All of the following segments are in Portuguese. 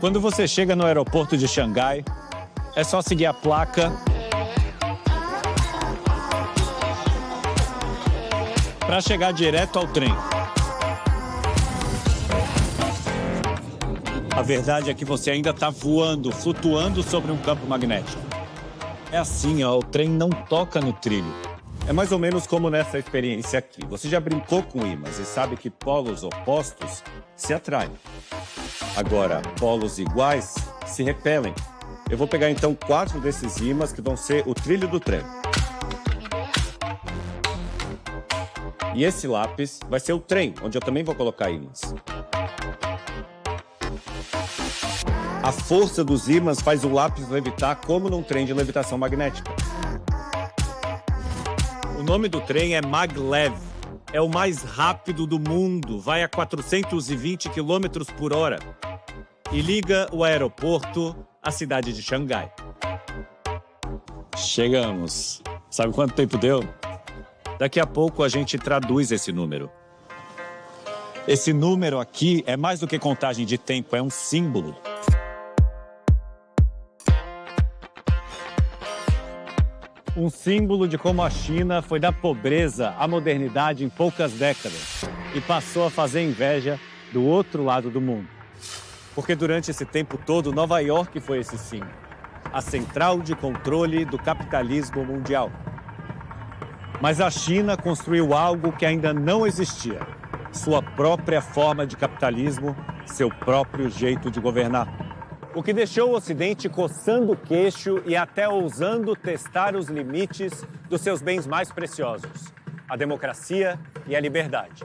Quando você chega no aeroporto de Xangai, é só seguir a placa para chegar direto ao trem. A verdade é que você ainda está voando, flutuando sobre um campo magnético. É assim, ó, o trem não toca no trilho. É mais ou menos como nessa experiência aqui. Você já brincou com ímãs e sabe que polos opostos se atraem. Agora, polos iguais se repelem. Eu vou pegar então 4 desses ímãs que vão ser o trilho do trem. E esse lápis vai ser o trem, onde eu também vou colocar ímãs. A força dos ímãs faz o lápis levitar como num trem de levitação magnética. O nome do trem é Maglev. É o mais rápido do mundo, vai a 420 km por hora e liga o aeroporto à cidade de Xangai. Chegamos. Sabe quanto tempo deu? Daqui a pouco a gente traduz esse número. Esse número aqui é mais do que contagem de tempo, é um símbolo. Um símbolo de como a China foi da pobreza à modernidade em poucas décadas e passou a fazer inveja do outro lado do mundo. Porque durante esse tempo todo, Nova York foi esse símbolo, a central de controle do capitalismo mundial. Mas a China construiu algo que ainda não existia, sua própria forma de capitalismo, seu próprio jeito de governar. O que deixou o Ocidente coçando o queixo e até ousando testar os limites dos seus bens mais preciosos, a democracia e a liberdade.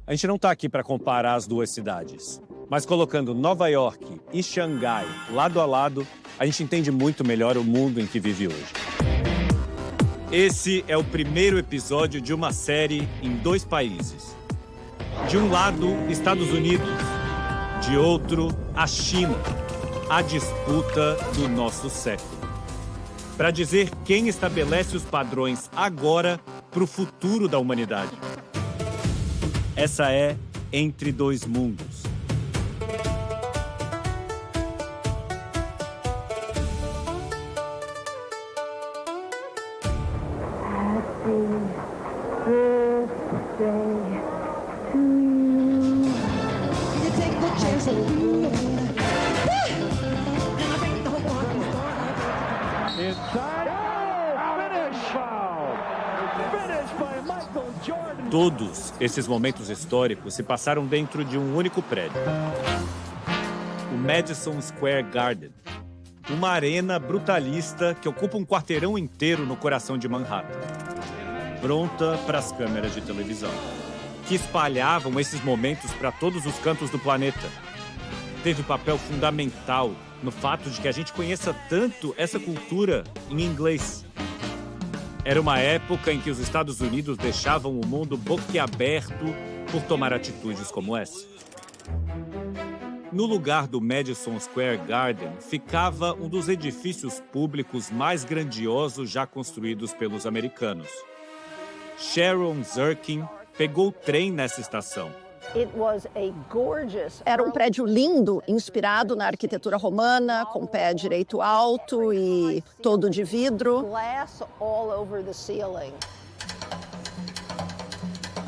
A gente não está aqui para comparar as duas cidades, mas colocando Nova York e Xangai lado a lado, a gente entende muito melhor o mundo em que vive hoje. Esse é o primeiro episódio de uma série em 2 países. De um lado, Estados Unidos. De outro, a China. A disputa do nosso século. Para dizer quem estabelece os padrões agora para o futuro da humanidade. Essa é Entre Dois Mundos. Todos esses momentos históricos se passaram dentro de um único prédio. O Madison Square Garden. Uma arena brutalista que ocupa um quarteirão inteiro no coração de Manhattan. Pronta para as câmeras de televisão, que espalhavam esses momentos para todos os cantos do planeta. Teve papel fundamental no fato de que a gente conheça tanto essa cultura em inglês. Era uma época em que os Estados Unidos deixavam o mundo boquiaberto por tomar atitudes como essa. No lugar do Madison Square Garden ficava um dos edifícios públicos mais grandiosos já construídos pelos americanos. Sharon Zirkin pegou o trem nessa estação. Era um prédio lindo, inspirado na arquitetura romana, com pé direito alto e todo de vidro.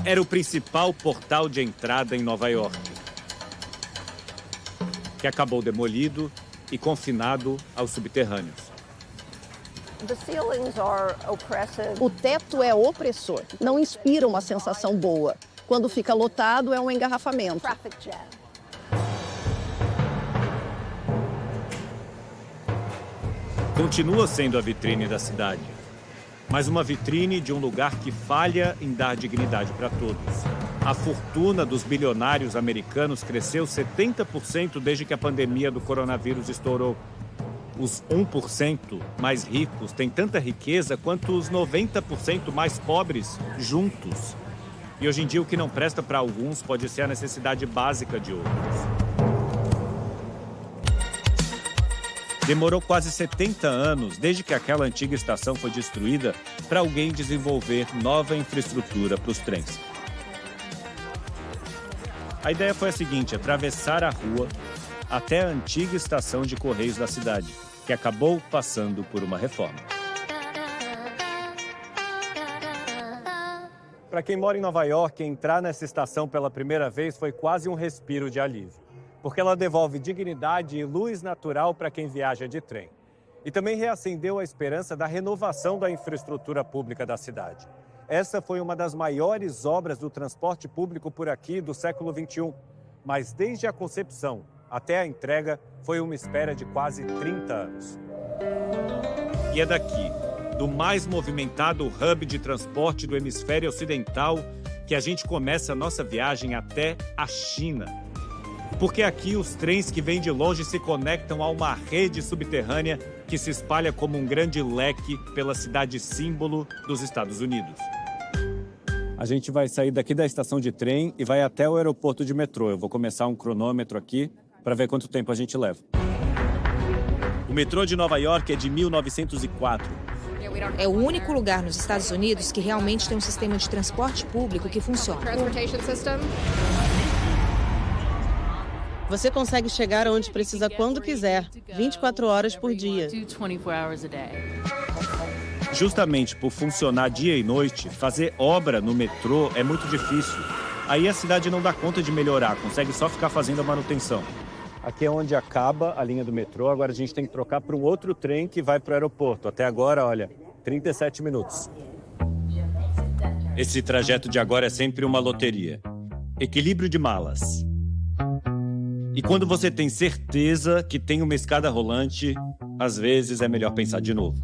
Era o principal portal de entrada em Nova York, que acabou demolido e confinado aos subterrâneos. O teto é opressor, não inspira uma sensação boa. Quando fica lotado, é um engarrafamento. Continua sendo a vitrine da cidade, mas uma vitrine de um lugar que falha em dar dignidade para todos. A fortuna dos bilionários americanos cresceu 70% desde que a pandemia do coronavírus estourou. Os 1% mais ricos têm tanta riqueza quanto os 90% mais pobres juntos. E hoje em dia o que não presta para alguns pode ser a necessidade básica de outros. Demorou quase 70 anos desde que aquela antiga estação foi destruída para alguém desenvolver nova infraestrutura para os trens. A ideia foi a seguinte: atravessar a rua até a antiga estação de Correios da cidade, que acabou passando por uma reforma. Para quem mora em Nova York, entrar nessa estação pela primeira vez foi quase um respiro de alívio, porque ela devolve dignidade e luz natural para quem viaja de trem. E também reacendeu a esperança da renovação da infraestrutura pública da cidade. Essa foi uma das maiores obras do transporte público por aqui do século XXI. Mas desde a concepção até a entrega foi uma espera de quase 30 anos. E é daqui, do mais movimentado hub de transporte do hemisfério ocidental, que a gente começa a nossa viagem até a China. Porque aqui os trens que vêm de longe se conectam a uma rede subterrânea que se espalha como um grande leque pela cidade símbolo dos Estados Unidos. A gente vai sair daqui da estação de trem e vai até o aeroporto de metrô. Eu vou começar um cronômetro aqui para ver quanto tempo a gente leva. O metrô de Nova York é de 1904. É o único lugar nos Estados Unidos que realmente tem um sistema de transporte público que funciona. Você consegue chegar onde precisa quando quiser, 24 horas por dia. Justamente por funcionar dia e noite, fazer obra no metrô é muito difícil. Aí a cidade não dá conta de melhorar, consegue só ficar fazendo a manutenção. Aqui é onde acaba a linha do metrô, agora a gente tem que trocar para um outro trem que vai para o aeroporto. Até agora, olha, 37 minutos. Esse trajeto de agora é sempre uma loteria. Equilíbrio de malas. E quando você tem certeza que tem uma escada rolante, às vezes é melhor pensar de novo.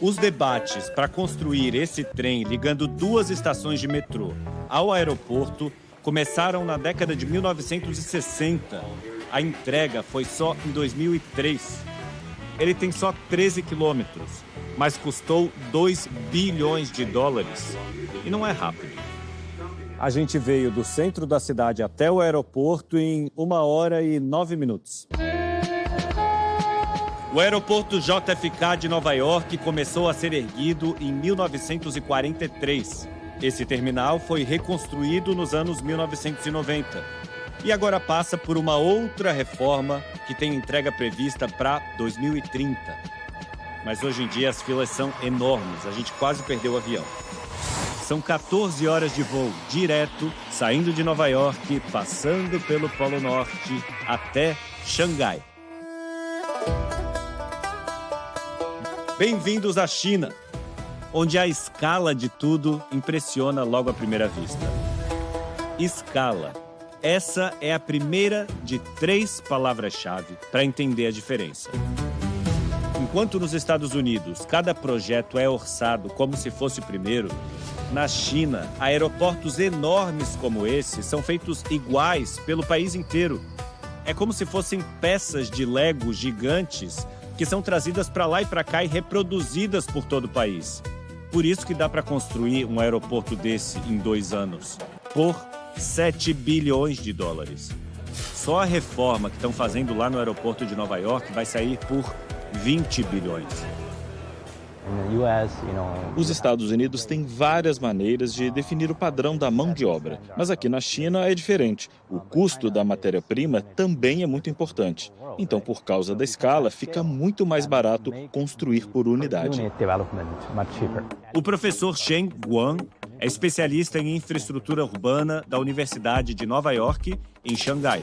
Os debates para construir esse trem ligando duas estações de metrô ao aeroporto começaram na década de 1960. A entrega foi só em 2003. Ele tem só 13 quilômetros, mas custou 2 bilhões de dólares. E não é rápido. A gente veio do centro da cidade até o aeroporto em 1 hora e 9 minutos. O aeroporto JFK de Nova York começou a ser erguido em 1943. Esse terminal foi reconstruído nos anos 1990 e agora passa por uma outra reforma que tem entrega prevista para 2030. Mas hoje em dia as filas são enormes, a gente quase perdeu o avião. São 14 horas de voo direto, saindo de Nova York, passando pelo Polo Norte até Xangai. Bem-vindos à China, onde a escala de tudo impressiona logo à primeira vista. Escala. Essa é a primeira de 3 palavras-chave para entender a diferença. Enquanto nos Estados Unidos cada projeto é orçado como se fosse o primeiro, na China, aeroportos enormes como esse são feitos iguais pelo país inteiro. É como se fossem peças de Lego gigantes que são trazidas para lá e para cá e reproduzidas por todo o país. Por isso que dá para construir um aeroporto desse em 2 anos, por 7 bilhões de dólares. Só a reforma que estão fazendo lá no aeroporto de Nova York vai sair por 20 bilhões. Os Estados Unidos têm várias maneiras de definir o padrão da mão de obra, mas aqui na China é diferente. O custo da matéria-prima também é muito importante. Então, por causa da escala, fica muito mais barato construir por unidade. O professor Shen Guan é especialista em infraestrutura urbana da Universidade de Nova York, em Xangai.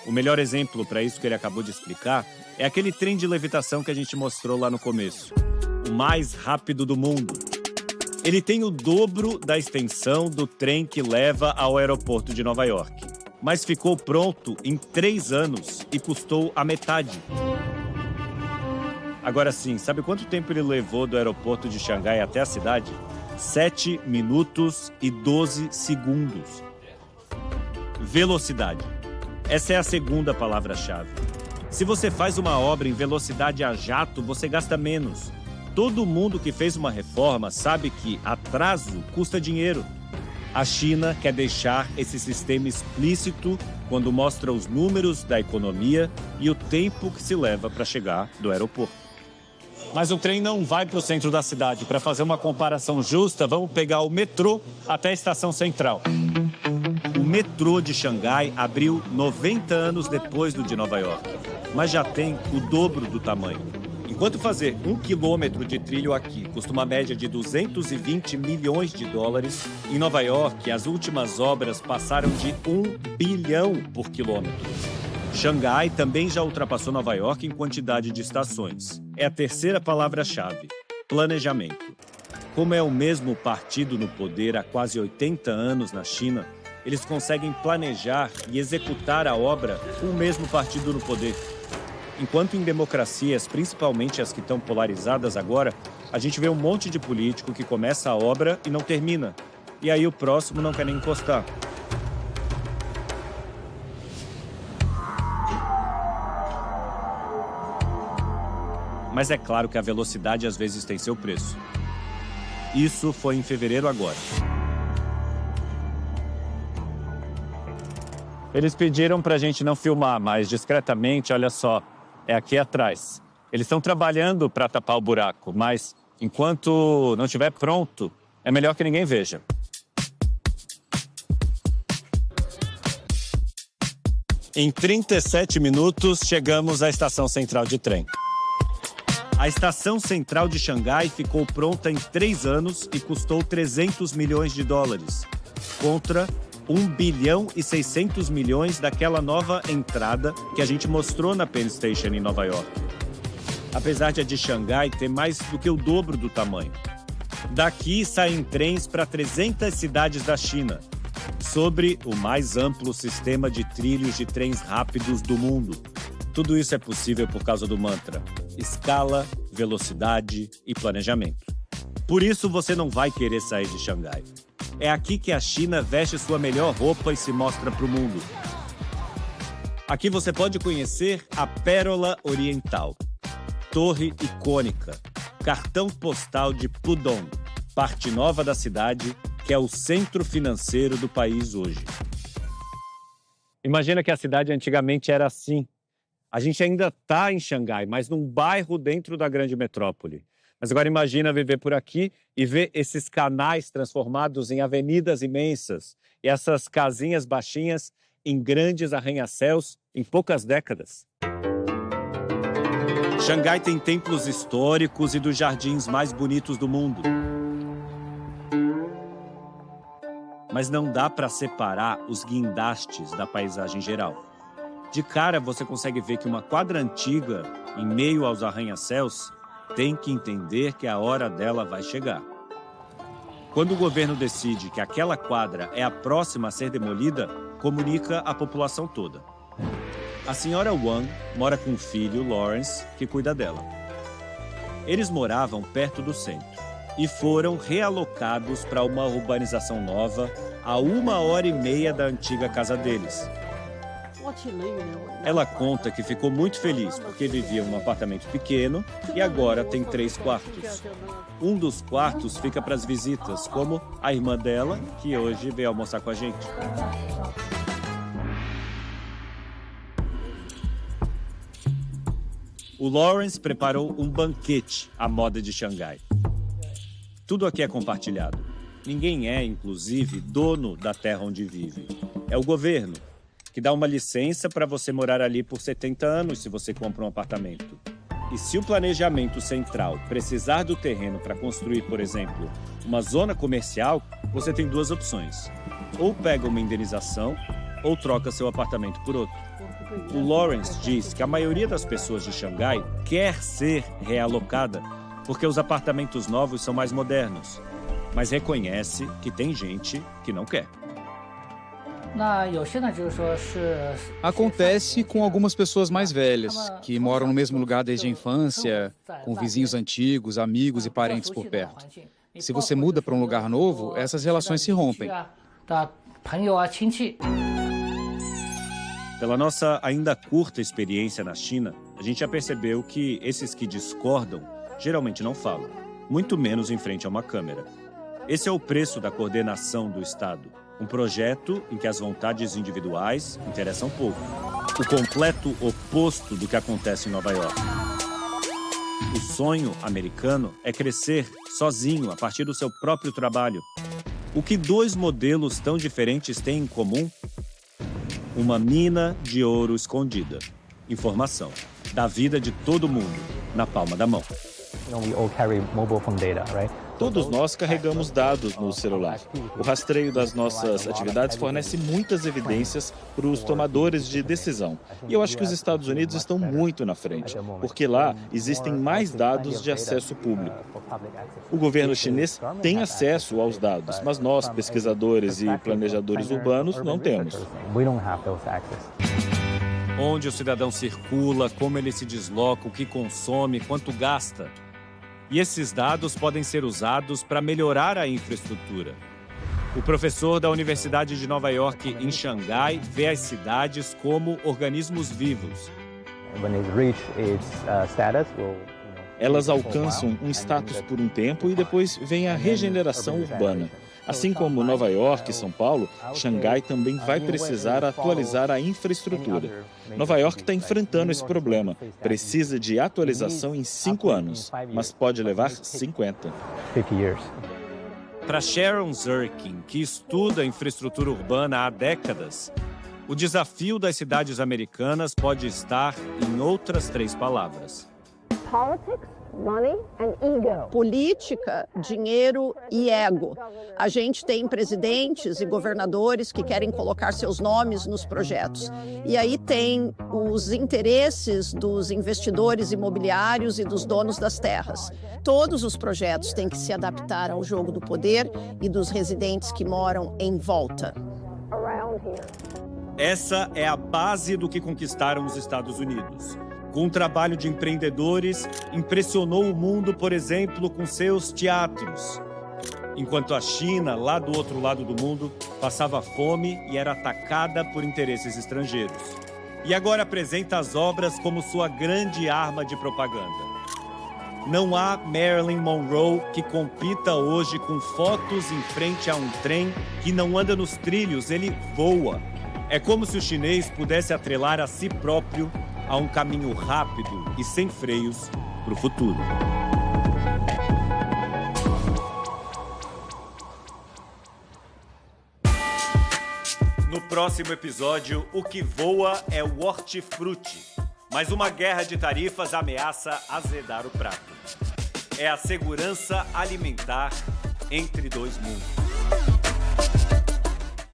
O melhor exemplo para isso que ele acabou de explicar é aquele trem de levitação que a gente mostrou lá no começo. O mais rápido do mundo. Ele tem o dobro da extensão do trem que leva ao aeroporto de Nova York. Mas ficou pronto em 3 anos e custou a metade. Agora sim, sabe quanto tempo ele levou do aeroporto de Xangai até a cidade? 7 minutos e 12 segundos. Velocidade. Essa é a segunda palavra-chave. Se você faz uma obra em velocidade a jato, você gasta menos. Todo mundo que fez uma reforma sabe que atraso custa dinheiro. A China quer deixar esse sistema explícito quando mostra os números da economia e o tempo que se leva para chegar do aeroporto. Mas o trem não vai para o centro da cidade. Para fazer uma comparação justa, vamos pegar o metrô até a estação central. O metrô de Xangai abriu 90 anos depois do de Nova York, mas já tem o dobro do tamanho. Enquanto fazer 1 quilômetro de trilho aqui custa uma média de 220 milhões de dólares, em Nova York as últimas obras passaram de 1 bilhão por quilômetro. Xangai também já ultrapassou Nova York em quantidade de estações. É a terceira palavra-chave: planejamento. Como é o mesmo partido no poder há quase 80 anos na China, eles conseguem planejar e executar a obra com o mesmo partido no poder. Enquanto em democracias, principalmente as que estão polarizadas agora, a gente vê um monte de político que começa a obra e não termina. E aí o próximo não quer nem encostar. Mas é claro que a velocidade às vezes tem seu preço. Isso foi em fevereiro agora. Eles pediram pra gente não filmar, mas discretamente, olha só, é aqui atrás. Eles estão trabalhando para tapar o buraco, mas enquanto não estiver pronto, é melhor que ninguém veja. Em 37 minutos, chegamos à estação central de trem. A estação central de Xangai ficou pronta em 3 anos e custou 300 milhões de dólares, contra 1 bilhão e 600 milhões daquela nova entrada que a gente mostrou na Penn Station em Nova York. Apesar de a de Xangai ter mais do que o dobro do tamanho. Daqui saem trens para 300 cidades da China, sobre o mais amplo sistema de trilhos de trens rápidos do mundo. Tudo isso é possível por causa do mantra: escala, velocidade e planejamento. Por isso você não vai querer sair de Xangai. É aqui que a China veste sua melhor roupa e se mostra para o mundo. Aqui você pode conhecer a Pérola Oriental, torre icônica, cartão postal de Pudong, parte nova da cidade, que é o centro financeiro do país hoje. Imagina que a cidade antigamente era assim. A gente ainda está em Xangai, mas num bairro dentro da grande metrópole. Mas agora imagina viver por aqui e ver esses canais transformados em avenidas imensas e essas casinhas baixinhas em grandes arranha-céus em poucas décadas. Xangai tem templos históricos e dos jardins mais bonitos do mundo. Mas não dá para separar os guindastes da paisagem geral. De cara, você consegue ver que uma quadra antiga, em meio aos arranha-céus, tem que entender que a hora dela vai chegar. Quando o governo decide que aquela quadra é a próxima a ser demolida, comunica à população toda. A senhora Wang mora com o filho, Lawrence, que cuida dela. Eles moravam perto do centro e foram realocados para uma urbanização nova a 1h30 da antiga casa deles. Ela conta que ficou muito feliz porque vivia em um apartamento pequeno e agora tem 3 quartos. Um dos quartos fica para as visitas, como a irmã dela, que hoje veio almoçar com a gente. O Lawrence preparou um banquete à moda de Xangai. Tudo aqui é compartilhado. Ninguém é, inclusive, dono da terra onde vive. É o governo, que dá uma licença para você morar ali por 70 anos se você compra um apartamento. E se o planejamento central precisar do terreno para construir, por exemplo, uma zona comercial, você tem 2 opções. Ou pega uma indenização, ou troca seu apartamento por outro. O Lawrence diz que a maioria das pessoas de Xangai quer ser realocada porque os apartamentos novos são mais modernos, mas reconhece que tem gente que não quer. Acontece com algumas pessoas mais velhas, que moram no mesmo lugar desde a infância, com vizinhos antigos, amigos e parentes por perto. Se você muda para um lugar novo, essas relações se rompem. Pela nossa ainda curta experiência na China, a gente já percebeu que esses que discordam geralmente não falam, muito menos em frente a uma câmera. Esse é o preço da coordenação do Estado. Um projeto em que as vontades individuais interessam pouco. O completo oposto do que acontece em Nova York. O sonho americano é crescer sozinho, a partir do seu próprio trabalho. O que dois modelos tão diferentes têm em comum? Uma mina de ouro escondida. Informação da vida de todo mundo na palma da mão. Todos nós carregamos dados no celular. O rastreio das nossas atividades fornece muitas evidências para os tomadores de decisão. E eu acho que os Estados Unidos estão muito na frente, porque lá existem mais dados de acesso público. O governo chinês tem acesso aos dados, mas nós, pesquisadores e planejadores urbanos, não temos. Onde o cidadão circula, como ele se desloca, o que consome, quanto gasta. E esses dados podem ser usados para melhorar a infraestrutura. O professor da Universidade de Nova York, em Xangai, vê as cidades como organismos vivos. Elas alcançam um status por um tempo e depois vem a regeneração urbana. Assim como Nova York e São Paulo, Xangai também vai precisar atualizar a infraestrutura. Nova York está enfrentando esse problema. Precisa de atualização em 5 anos, mas pode levar 50. Para Sharon Zirkin, que estuda a infraestrutura urbana há décadas, o desafio das cidades americanas pode estar em outras 3 palavras. Política, dinheiro e ego. A gente tem presidentes e governadores que querem colocar seus nomes nos projetos. E aí tem os interesses dos investidores imobiliários e dos donos das terras. Todos os projetos têm que se adaptar ao jogo do poder e dos residentes que moram em volta. Essa é a base do que conquistaram os Estados Unidos. Com um trabalho de empreendedores, impressionou o mundo, por exemplo, com seus teatros. Enquanto a China, lá do outro lado do mundo, passava fome e era atacada por interesses estrangeiros. E agora apresenta as obras como sua grande arma de propaganda. Não há Marilyn Monroe que compita hoje com fotos em frente a um trem que não anda nos trilhos, ele voa. É como se o chinês pudesse atrelar a si próprio a um caminho rápido e sem freios para o futuro. No próximo episódio, o que voa é o hortifruti, mas uma guerra de tarifas ameaça azedar o prato. É a segurança alimentar entre dois mundos.